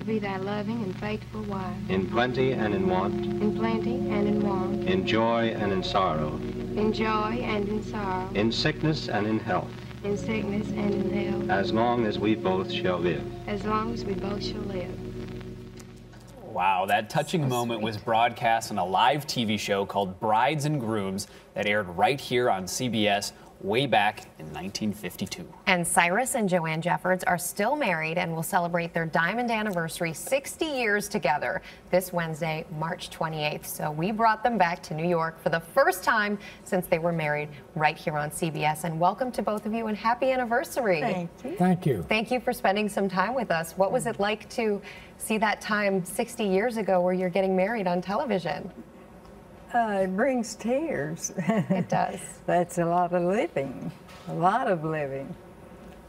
be thy loving and faithful wife. In plenty and in want. In plenty and in want. In joy and in sorrow. In joy and in sorrow. In sickness and in health. In sickness and in health. As long as we both shall live. As long as we both shall live. Wow, that touching moment was broadcast on a live TV show called Brides and Grooms that aired right here on CBS way back in 1952. And Cyrus and Joan Jeffords are still married and will celebrate their diamond anniversary 60 years together this Wednesday, March 28th. So we brought them back to New York for the first time since they were married right here on CBS. And welcome to both of you and happy anniversary. Thank you. Thank you. Thank you for spending some time with us. What was it like to see that time 60 years ago where you're getting married on television? It brings tears. It does. That's a lot of living,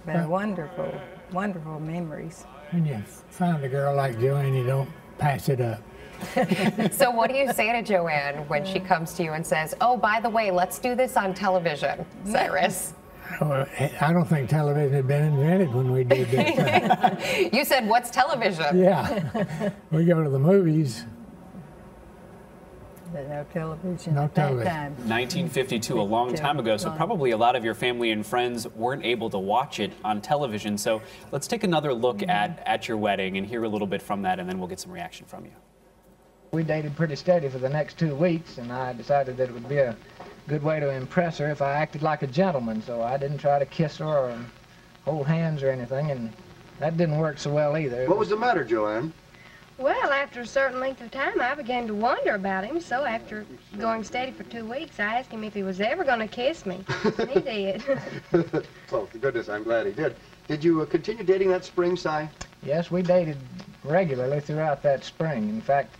But wonderful, wonderful memories. When you find a girl like Joanne, you don't pass it up. So what do you say to Joanne when she comes to you and says, oh, by the way, let's do this on television, Cyrus? Well, I don't think television had been invented when we did this. You said, what's television? Yeah. We go to the movies. No television No at that television. time. 1952, a long time ago, so probably a lot of your family and friends weren't able to watch it on television. So let's take another look at your wedding and hear a little bit from that, and then we'll get some reaction from you. We dated pretty steady for the next 2 weeks, and I decided that it would be a good way to impress her if I acted like a gentleman, so I didn't try to kiss her or hold hands or anything, and that didn't work so well either. What was the matter, Joanne? Well, after a certain length of time, I began to wonder about him, so after going steady for 2 weeks, I asked him if he was ever going to kiss me. And he did. Well, for goodness, I'm glad he did. Did you continue dating that spring, Cy? Yes, we dated regularly throughout that spring. In fact,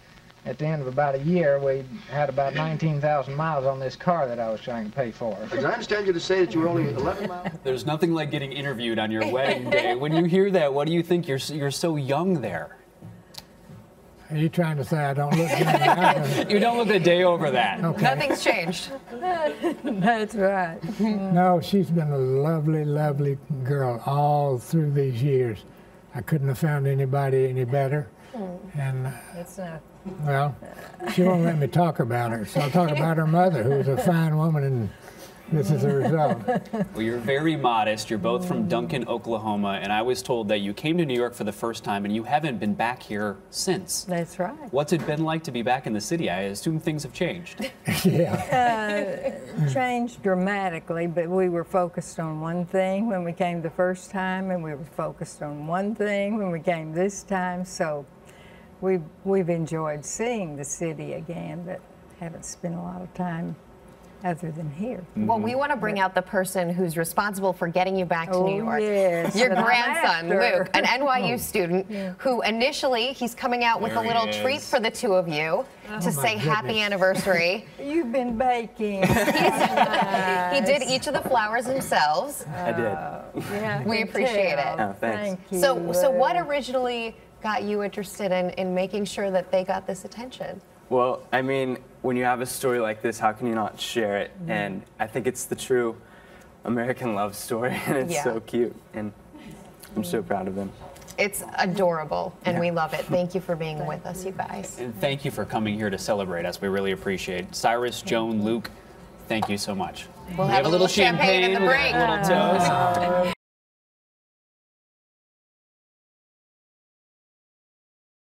at the end of about a year, we had about 19,000 miles on this car that I was trying to pay for. Did I understand you to say that you were only 11 miles? There's nothing like getting interviewed on your wedding day. When you hear that, what do you think? You're so young there. Are you trying to say I don't look young now? You don't look a day over that. Okay. Nothing's changed. That's right. No, she's been a lovely, lovely girl all through these years. I couldn't have found anybody any better. And, It's not. well, she won't let me talk about her, so I'll talk about her mother, who was a fine woman, and this is the result. Well, you're very modest. You're both from Duncan, Oklahoma, and I was told that you came to New York for the first time and you haven't been back here since. That's right. What's it been like to be back in the city? I assume things have changed. Yeah. Changed dramatically, but we were focused on one thing when we came the first time, and we were focused on one thing when we came this time. So we've enjoyed seeing the city again, but haven't spent a lot of time other than here. Well, we want to bring out the person who's responsible for getting you back to New York. Yes, Your and I'm grandson, after. Luke, an NYU student, who initially, he's coming out with There a little he treat is. for the two of you to say happy goodness. anniversary. You've been baking. He did each of the flowers themselves. I did. Yeah, I We can appreciate tell. it. Oh, thanks. Thank you. So what originally got you interested in making sure that they got this attention? Well, I mean, when you have a story like this, how can you not share it? And I think it's the true American love story, and it's Yeah. so cute, and I'm so proud of them. It's adorable, and we love it. Thank you for being with us, you guys. And thank you for coming here to celebrate us. We really appreciate it. Cyrus, Joan, Luke, thank you so much. We'll We have a little champagne in the we'll break. have a little toast.